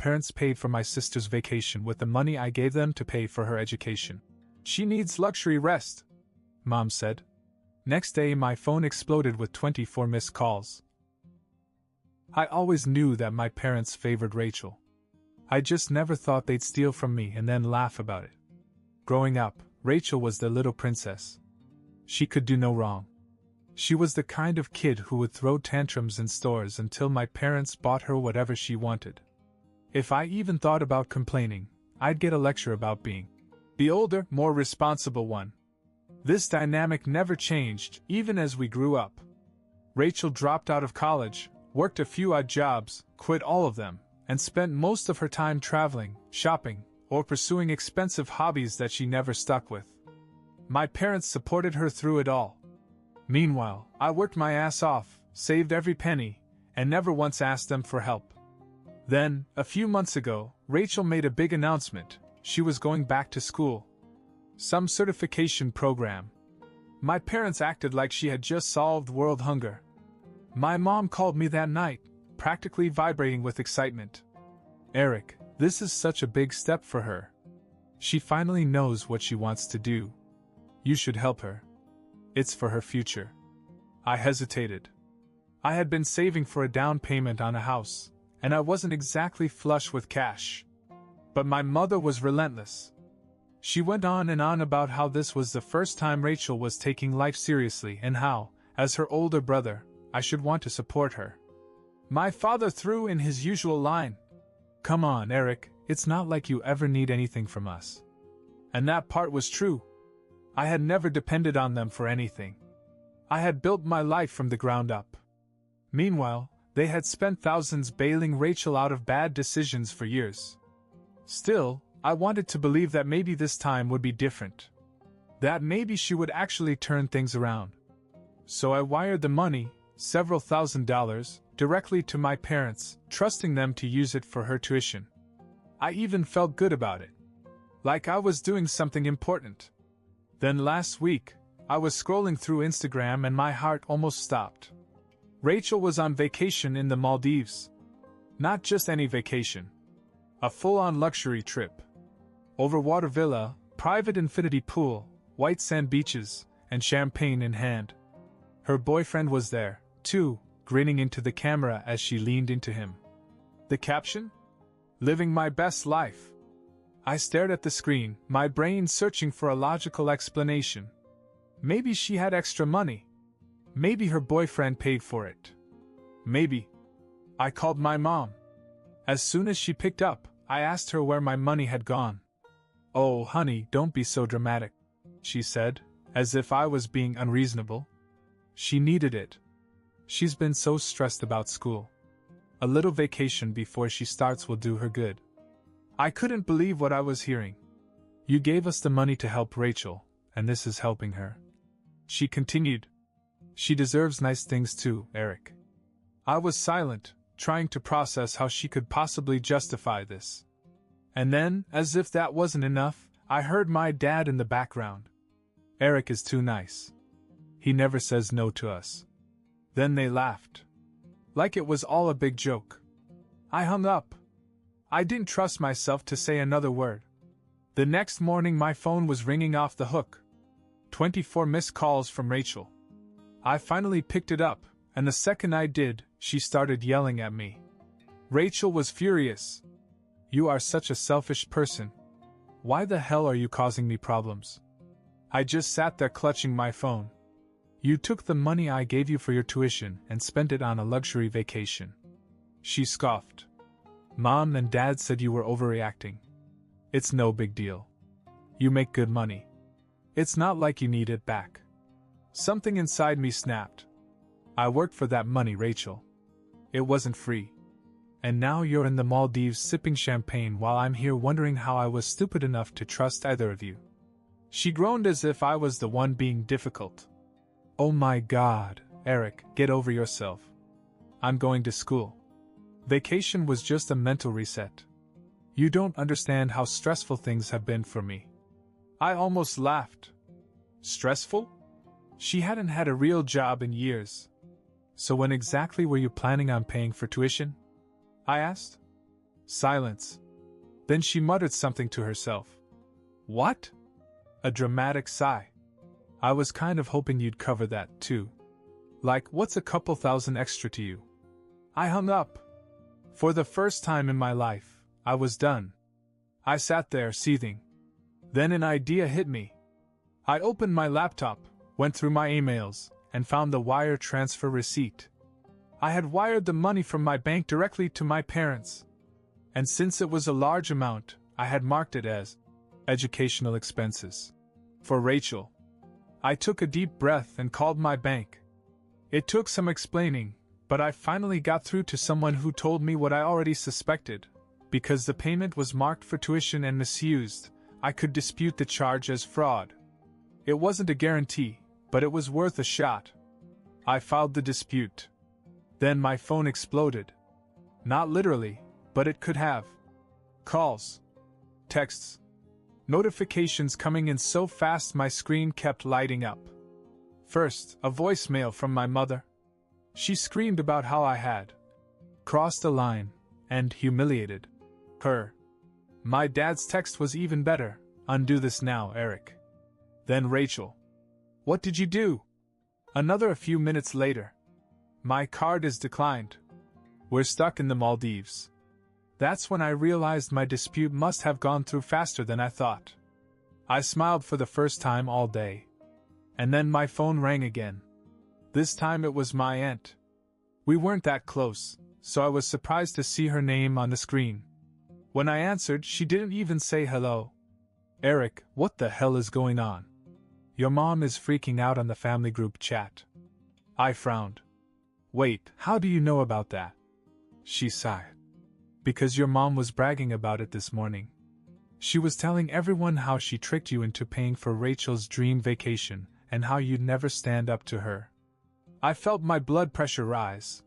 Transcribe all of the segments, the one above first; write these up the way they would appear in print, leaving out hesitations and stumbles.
parents paid for my sister's vacation with the money I gave them to pay for her education. She needs luxury rest, Mom said. Next day, my phone exploded with 24 missed calls. I always knew that my parents favored Rachel. I just never thought they'd steal from me and then laugh about it. Growing up, Rachel was the little princess. She could do no wrong. She was the kind of kid who would throw tantrums in stores until my parents bought her whatever she wanted. If I even thought about complaining, I'd get a lecture about being the older, more responsible one. This dynamic never changed, even as we grew up. Rachel dropped out of college, worked a few odd jobs, quit all of them, and spent most of her time traveling, shopping, or pursuing expensive hobbies that she never stuck with. My parents supported her through it all. Meanwhile, I worked my ass off, saved every penny, and never once asked them for help. Then, a few months ago, Rachel made a big announcement. She was going back to school. Some certification program. My parents acted like she had just solved world hunger. My mom called me that night, practically vibrating with excitement. Eric, this is such a big step for her. She finally knows what she wants to do. You should help her. It's for her future. I hesitated. I had been saving for a down payment on a house, and I wasn't exactly flush with cash. But my mother was relentless. She went on and on about how this was the first time Rachel was taking life seriously and how, as her older brother, I should want to support her. My father threw in his usual line. Come on, Eric, it's not like you ever need anything from us. And that part was true. I had never depended on them for anything. I had built my life from the ground up. Meanwhile, they had spent thousands bailing Rachel out of bad decisions for years. Still, I wanted to believe that maybe this time would be different. That maybe she would actually turn things around. So I wired the money, several $1,000s, directly to my parents, trusting them to use it for her tuition. I even felt good about it. Like I was doing something important. Then last week, I was scrolling through Instagram and my heart almost stopped. Rachel was on vacation in the Maldives. Not just any vacation. A full-on luxury trip. Overwater villa, private infinity pool, white sand beaches, and champagne in hand. Her boyfriend was there, too, grinning into the camera as she leaned into him. The caption? Living my best life. I stared at the screen, my brain searching for a logical explanation. Maybe she had extra money. Maybe her boyfriend paid for it. Maybe. I called my mom. As soon as she picked up, I asked her where my money had gone. Oh, honey, don't be so dramatic, she said, as if I was being unreasonable. She needed it. She's been so stressed about school. A little vacation before she starts will do her good. I couldn't believe what I was hearing. You gave us the money to help Rachel, and this is helping her. She continued. She deserves nice things too, Eric. I was silent, trying to process how she could possibly justify this. And then, as if that wasn't enough, I heard my dad in the background. Eric is too nice. He never says no to us. Then they laughed. Like it was all a big joke. I hung up. I didn't trust myself to say another word. The next morning my phone was ringing off the hook. 24 missed calls from Rachel. I finally picked it up, and the second I did, she started yelling at me. Rachel was furious. You are such a selfish person. Why the hell are you causing me problems? I just sat there clutching my phone. You took the money I gave you for your tuition and spent it on a luxury vacation. She scoffed. Mom and Dad said you were overreacting. It's no big deal. You make good money. It's not like you need it back. Something inside me snapped. I worked for that money, Rachel. It wasn't free. And now you're in the Maldives sipping champagne while I'm here wondering how I was stupid enough to trust either of you. She groaned as if I was the one being difficult. Oh my God, Eric, get over yourself. I'm going to school. Vacation was just a mental reset. You don't understand how stressful things have been for me. I almost laughed. Stressful? She hadn't had a real job in years. So when exactly were you planning on paying for tuition? I asked. Silence. Then she muttered something to herself. What? A dramatic sigh. I was kind of hoping you'd cover that, too. Like, what's a couple thousand extra to you? I hung up. For the first time in my life, I was done. I sat there, seething. Then an idea hit me. I opened my laptop, went through my emails, and found the wire transfer receipt. I had wired the money from my bank directly to my parents. And since it was a large amount, I had marked it as educational expenses. For Rachel. I took a deep breath and called my bank. It took some explaining, but I finally got through to someone who told me what I already suspected. Because the payment was marked for tuition and misused, I could dispute the charge as fraud. It wasn't a guarantee, but it was worth a shot. I filed the dispute. Then my phone exploded. Not literally, but it could have. Calls. Texts. Notifications coming in so fast my screen kept lighting up. First, a voicemail from my mother. She screamed about how I had crossed a line and humiliated her. My dad's text was even better. Undo this now, Eric. Then Rachel. What did you do? Another a few minutes later. My card is declined. We're stuck in the Maldives. That's when I realized my dispute must have gone through faster than I thought. I smiled for the first time all day. And then my phone rang again. This time it was my aunt. We weren't that close, so I was surprised to see her name on the screen. When I answered, she didn't even say hello. Eric, what the hell is going on? Your mom is freaking out on the family group chat. I frowned. Wait, how do you know about that? She sighed. Because your mom was bragging about it this morning. She was telling everyone how she tricked you into paying for Rachel's dream vacation, and how you'd never stand up to her. I felt my blood pressure rise.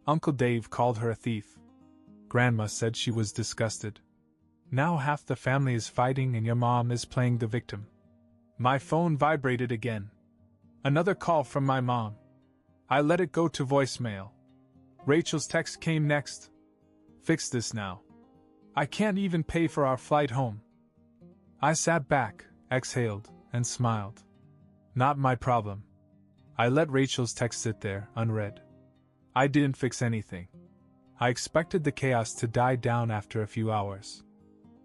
Uncle Dave called her a thief. Grandma said she was disgusted. Now half the family is fighting and your mom is playing the victim. My phone vibrated again. Another call from my mom. I let it go to voicemail. Rachel's text came next. Fix this now. I can't even pay for our flight home. I sat back, exhaled, and smiled. Not my problem. I let Rachel's text sit there, unread. I didn't fix anything. I expected the chaos to die down after a few hours.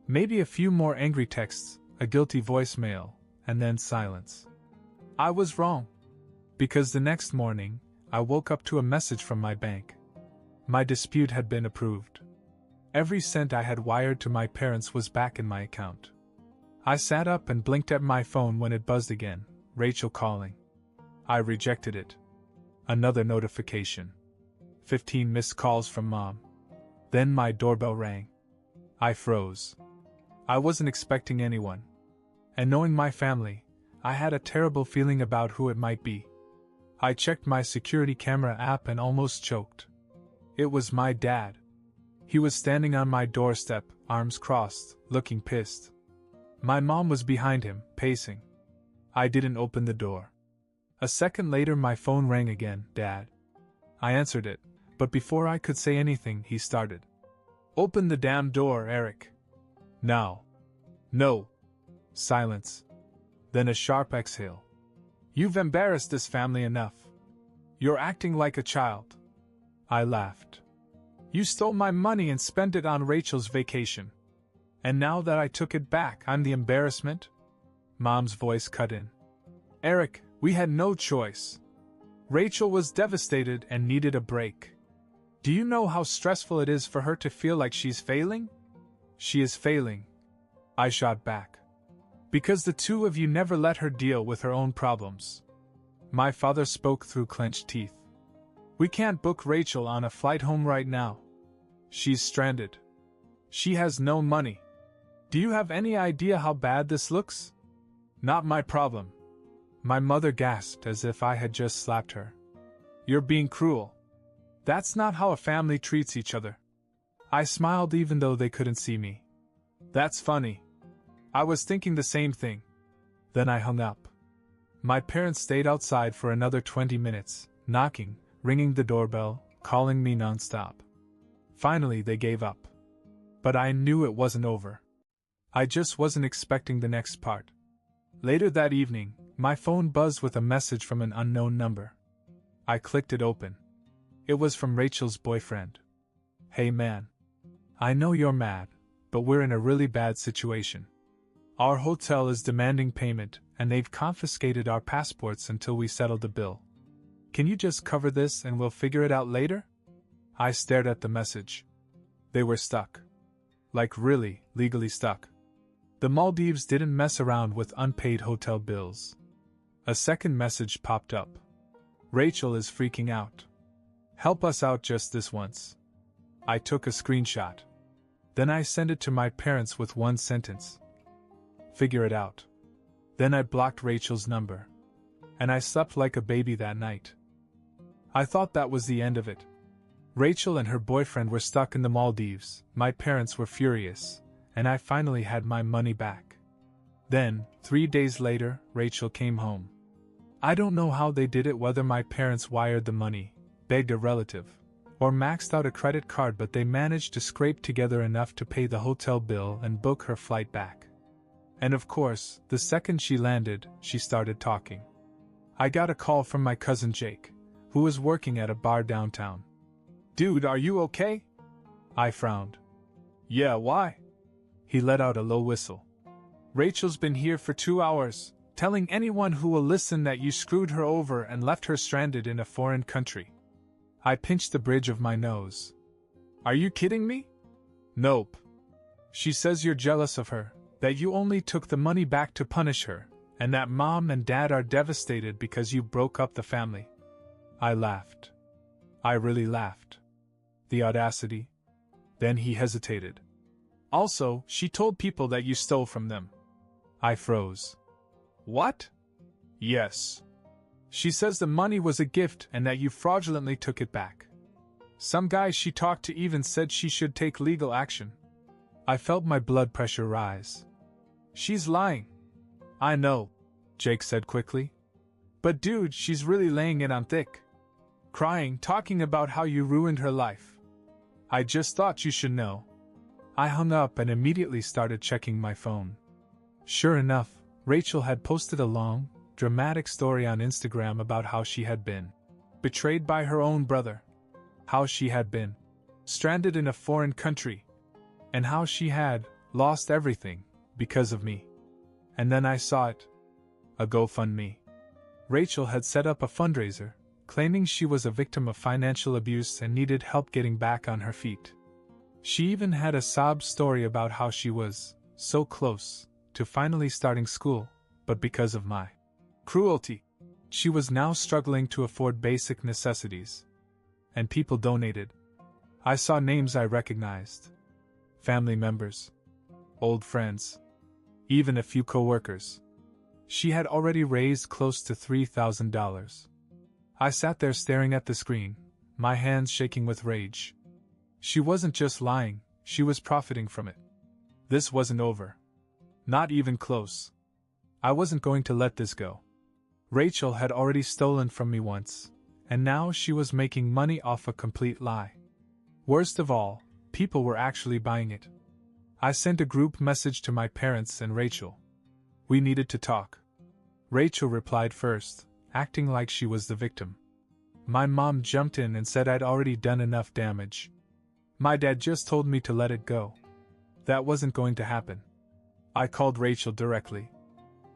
Maybe a few more angry texts, a guilty voicemail, and then silence. I was wrong. Because the next morning, I woke up to a message from my bank. My dispute had been approved. Every cent I had wired to my parents was back in my account. I sat up and blinked at my phone when it buzzed again. Rachel calling. I rejected it. Another notification. 15 missed calls from Mom. Then my doorbell rang. I froze. I wasn't expecting anyone. And knowing my family, I had a terrible feeling about who it might be. I checked my security camera app and almost choked. It was my dad. He was standing on my doorstep, arms crossed, looking pissed. My mom was behind him, pacing. I didn't open the door. A second later my phone rang again. Dad. I answered it, but before I could say anything he started. Open the damn door, Eric. Now. No. Silence. Then a sharp exhale. You've embarrassed this family enough. You're acting like a child. I laughed. You stole my money and spent it on Rachel's vacation. And now that I took it back, I'm the embarrassment? Mom's voice cut in. Eric, we had no choice. Rachel was devastated and needed a break. Do you know how stressful it is for her to feel like she's failing? She is failing. I shot back. Because the two of you never let her deal with her own problems. My father spoke through clenched teeth. We can't book Rachel on a flight home right now. She's stranded. She has no money. Do you have any idea how bad this looks? Not my problem. My mother gasped as if I had just slapped her. You're being cruel. That's not how a family treats each other. I smiled even though they couldn't see me. That's funny. I was thinking the same thing. Then I hung up. My parents stayed outside for another 20 minutes, knocking, ringing the doorbell, calling me nonstop. Finally they gave up. But I knew it wasn't over. I just wasn't expecting the next part. Later that evening, my phone buzzed with a message from an unknown number. I clicked it open. It was from Rachel's boyfriend. "Hey man. I know you're mad, but we're in a really bad situation. Our hotel is demanding payment, and they've confiscated our passports until we settle the bill. Can you just cover this and we'll figure it out later?" I stared at the message. They were stuck. Like really, legally stuck. The Maldives didn't mess around with unpaid hotel bills. A second message popped up. "Rachel is freaking out. Help us out just this once." I took a screenshot. Then I sent it to my parents with one sentence. "Figure it out." Then I blocked Rachel's number. And I slept like a baby that night. I thought that was the end of it. Rachel and her boyfriend were stuck in the Maldives, my parents were furious, and I finally had my money back. Then, 3 days later, Rachel came home. I don't know how they did it, whether my parents wired the money, begged a relative, or maxed out a credit card, but they managed to scrape together enough to pay the hotel bill and book her flight back. And of course, the second she landed, she started talking. I got a call from my cousin Jake, who was working at a bar downtown. "Dude, are you okay?" I frowned. "Yeah, why?" He let out a low whistle. "Rachel's been here for 2 hours, telling anyone who will listen that you screwed her over and left her stranded in a foreign country." I pinched the bridge of my nose. "Are you kidding me?" "Nope. She says you're jealous of her, that you only took the money back to punish her, and that mom and dad are devastated because you broke up the family." I laughed. I really laughed. The audacity. Then he hesitated. "Also, she told people that you stole from them." I froze. "What?" "Yes. She says the money was a gift and that you fraudulently took it back. Some guy she talked to even said she should take legal action." I felt my blood pressure rise. "She's lying." "I know," Jake said quickly. "But dude, she's really laying it on thick. Crying, talking about how you ruined her life. I just thought you should know." I hung up and immediately started checking my phone. Sure enough, Rachel had posted a long, dramatic story on Instagram about how she had been betrayed by her own brother, how she had been stranded in a foreign country, and how she had lost everything because of me. And then I saw it. A GoFundMe. Rachel had set up a fundraiser, claiming she was a victim of financial abuse and needed help getting back on her feet. She even had a sob story about how she was so close to finally starting school, but because of my cruelty, she was now struggling to afford basic necessities. And people donated. I saw names I recognized. Family members. Old friends. Even a few co-workers. She had already raised close to $3,000. I sat there staring at the screen, my hands shaking with rage. She wasn't just lying, she was profiting from it. This wasn't over. Not even close. I wasn't going to let this go. Rachel had already stolen from me once, and now she was making money off a complete lie. Worst of all, people were actually buying it. I sent a group message to my parents and Rachel. We needed to talk. Rachel replied first, acting like she was the victim. My mom jumped in and said I'd already done enough damage. My dad just told me to let it go. That wasn't going to happen. I called Rachel directly.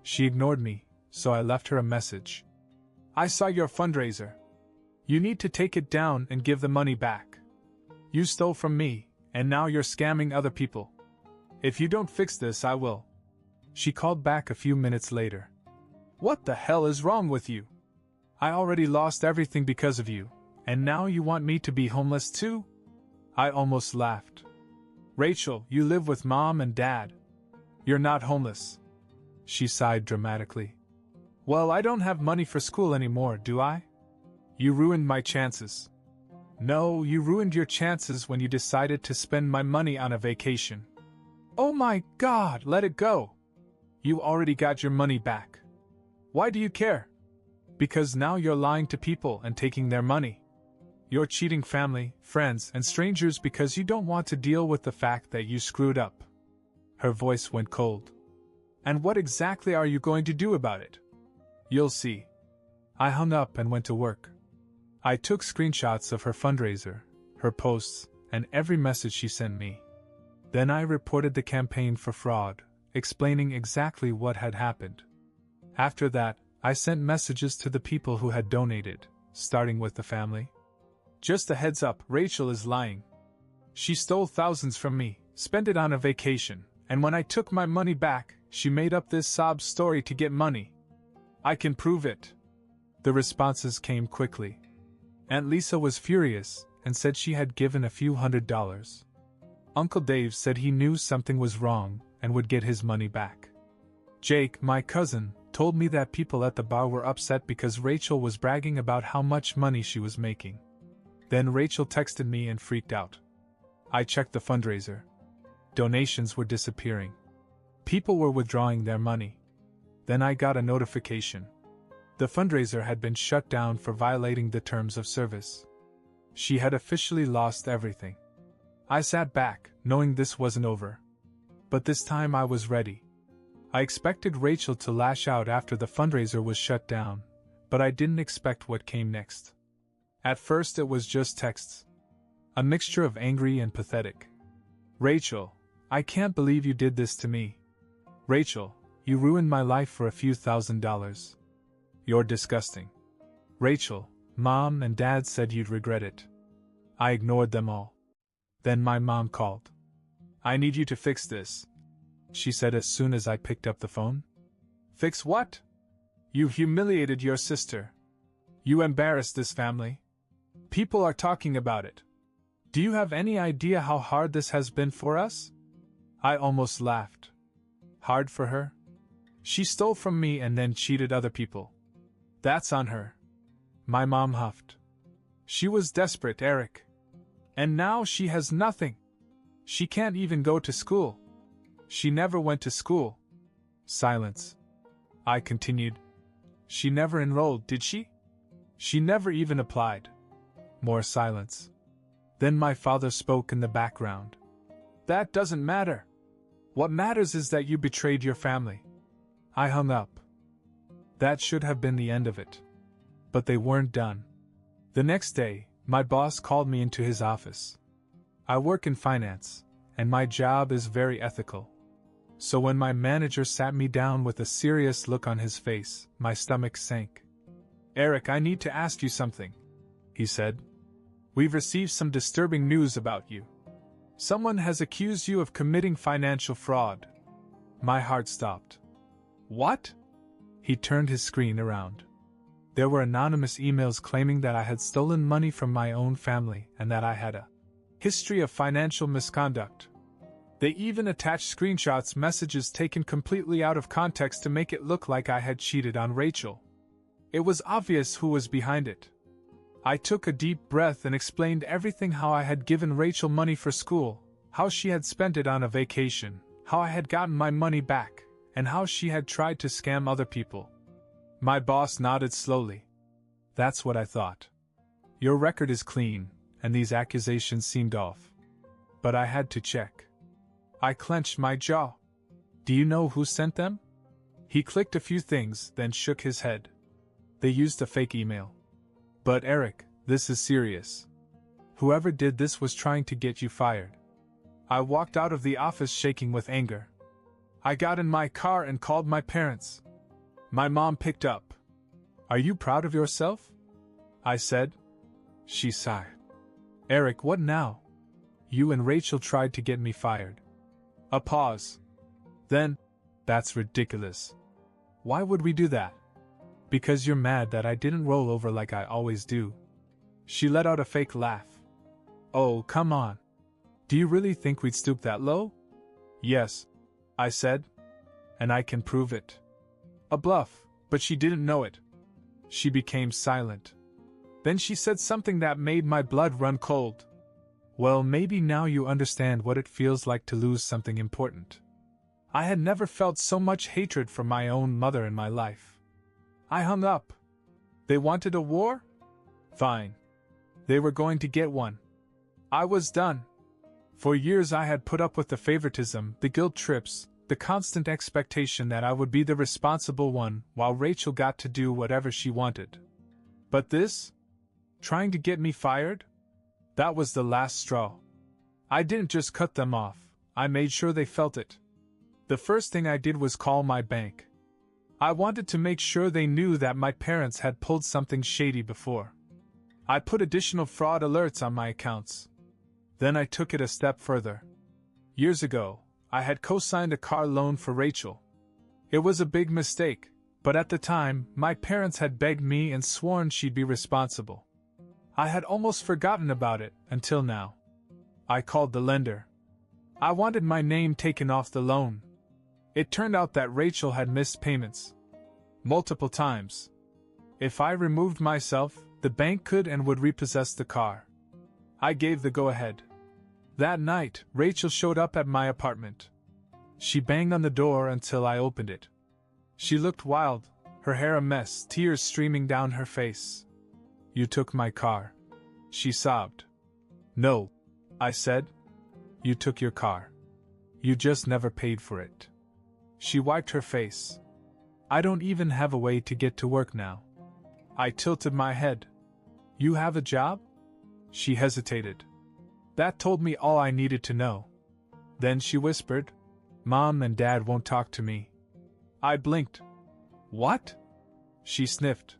She ignored me, so I left her a message. "I saw your fundraiser. You need to take it down and give the money back. You stole from me, and now you're scamming other people. If you don't fix this, I will." She called back a few minutes later. "What the hell is wrong with you? I already lost everything because of you, and now you want me to be homeless too?" I almost laughed. "Rachel, you live with mom and dad. You're not homeless." She sighed dramatically. "Well, I don't have money for school anymore, do I? You ruined my chances." "No, you ruined your chances when you decided to spend my money on a vacation." "Oh my God, let it go. You already got your money back. Why do you care?" "Because now you're lying to people and taking their money." You're cheating family, friends, and strangers because you don't want to deal with the fact that you screwed up. Her voice went cold. And what exactly are you going to do about it? You'll see. I hung up and went to work. I took screenshots of her fundraiser, her posts, and every message she sent me. Then I reported the campaign for fraud, explaining exactly what had happened. After that, I sent messages to the people who had donated, starting with the family. Just a heads up, Rachel is lying. She stole thousands from me, spent it on a vacation, and when I took my money back, she made up this sob story to get money. I can prove it. The responses came quickly. Aunt Lisa was furious and said she had given a few $100s. Uncle Dave said he knew something was wrong and would get his money back. Jake, my cousin, told me that people at the bar were upset because Rachel was bragging about how much money she was making. Then Rachel texted me and freaked out. I checked the fundraiser. Donations were disappearing. People were withdrawing their money. Then I got a notification. The fundraiser had been shut down for violating the terms of service. She had officially lost everything. I sat back, knowing this wasn't over. But this time I was ready. I expected Rachel to lash out after the fundraiser was shut down, but I didn't expect what came next. At first it was just texts. A mixture of angry and pathetic. Rachel, I can't believe you did this to me. Rachel, you ruined my life for a few $1,000s. You're disgusting. Rachel, Mom and Dad said you'd regret it. I ignored them all. Then my mom called. I need you to fix this, she said as soon as I picked up the phone. Fix what? You humiliated your sister. You embarrassed this family. People are talking about it. Do you have any idea how hard this has been for us? I almost laughed. Hard for her? She stole from me and then cheated other people. That's on her. My mom huffed. She was desperate, Eric. And now she has nothing. She can't even go to school. She never went to school. Silence. I continued. She never enrolled, did she? She never even applied. More silence. Then my father spoke in the background. That doesn't matter. What matters is that you betrayed your family. I hung up. That should have been the end of it. But they weren't done. The next day, my boss called me into his office. I work in finance, and my job is very ethical. So when my manager sat me down with a serious look on his face, my stomach sank. Eric, I need to ask you something, he said. We've received some disturbing news about you. Someone has accused you of committing financial fraud. My heart stopped. What? He turned his screen around. There were anonymous emails claiming that I had stolen money from my own family and that I had a history of financial misconduct. They even attached screenshots, messages taken completely out of context to make it look like I had cheated on Rachel. It was obvious who was behind it. I took a deep breath and explained everything: how I had given Rachel money for school, how she had spent it on a vacation, how I had gotten my money back, and how she had tried to scam other people. My boss nodded slowly. That's what I thought. Your record is clean, and these accusations seemed off. But I had to check. I clenched my jaw. Do you know who sent them? He clicked a few things, then shook his head. They used a fake email. But Eric, this is serious. Whoever did this was trying to get you fired. I walked out of the office shaking with anger. I got in my car and called my parents. My mom picked up. Are you proud of yourself? I said. She sighed. Eric, what now? You and Rachel tried to get me fired. A pause. Then, that's ridiculous. Why would we do that? Because you're mad that I didn't roll over like I always do. She let out a fake laugh. Oh, come on. Do you really think we'd stoop that low? Yes, I said. And I can prove it. A bluff, but she didn't know it. She became silent. Then she said something that made my blood run cold. Well, maybe now you understand what it feels like to lose something important. I had never felt so much hatred for my own mother in my life. I hung up. They wanted a war? Fine. They were going to get one. I was done. For years I had put up with the favoritism, the guilt trips, the constant expectation that I would be the responsible one while Rachel got to do whatever she wanted. But this? Trying to get me fired? That was the last straw. I didn't just cut them off, I made sure they felt it. The first thing I did was call my bank. I wanted to make sure they knew that my parents had pulled something shady before. I put additional fraud alerts on my accounts. Then I took it a step further. Years ago, I had co-signed a car loan for Rachel. It was a big mistake, but at the time, my parents had begged me and sworn she'd be responsible. I had almost forgotten about it until now. I called the lender. I wanted my name taken off the loan. It turned out that Rachel had missed payments. Multiple times. If I removed myself, the bank could and would repossess the car. I gave the go-ahead. That night, Rachel showed up at my apartment. She banged on the door until I opened it. She looked wild, her hair a mess, tears streaming down her face. "You took my car," she sobbed. "No," I said. "You took your car. You just never paid for it." She wiped her face. "I don't even have a way to get to work now." I tilted my head. "You have a job?" She hesitated. That told me all I needed to know. Then she whispered, "Mom and Dad won't talk to me." I blinked. "What?" She sniffed.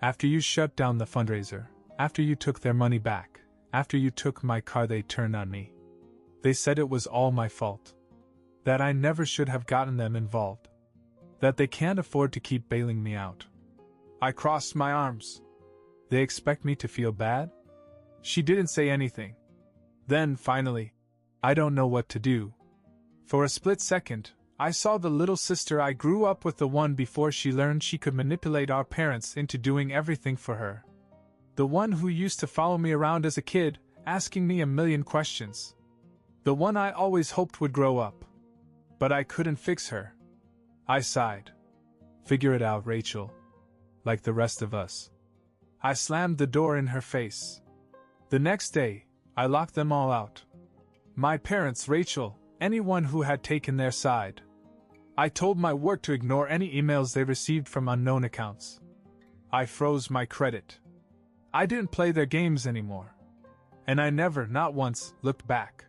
"After you shut down the fundraiser, after you took their money back, after you took my car, they turned on me. They said it was all my fault. That I never should have gotten them involved. That they can't afford to keep bailing me out." I crossed my arms. "They expect me to feel bad?" She didn't say anything. Then, finally, "I don't know what to do." For a split second, I saw the little sister I grew up with, the one before she learned she could manipulate our parents into doing everything for her. The one who used to follow me around as a kid, asking me a million questions. The one I always hoped would grow up. But I couldn't fix her. I sighed. "Figure it out, Rachel. Like the rest of us." I slammed the door in her face. The next day, I locked them all out. My parents, Rachel, anyone who had taken their side. I told my work to ignore any emails they received from unknown accounts. I froze my credit. I didn't play their games anymore. And I never, not once, looked back.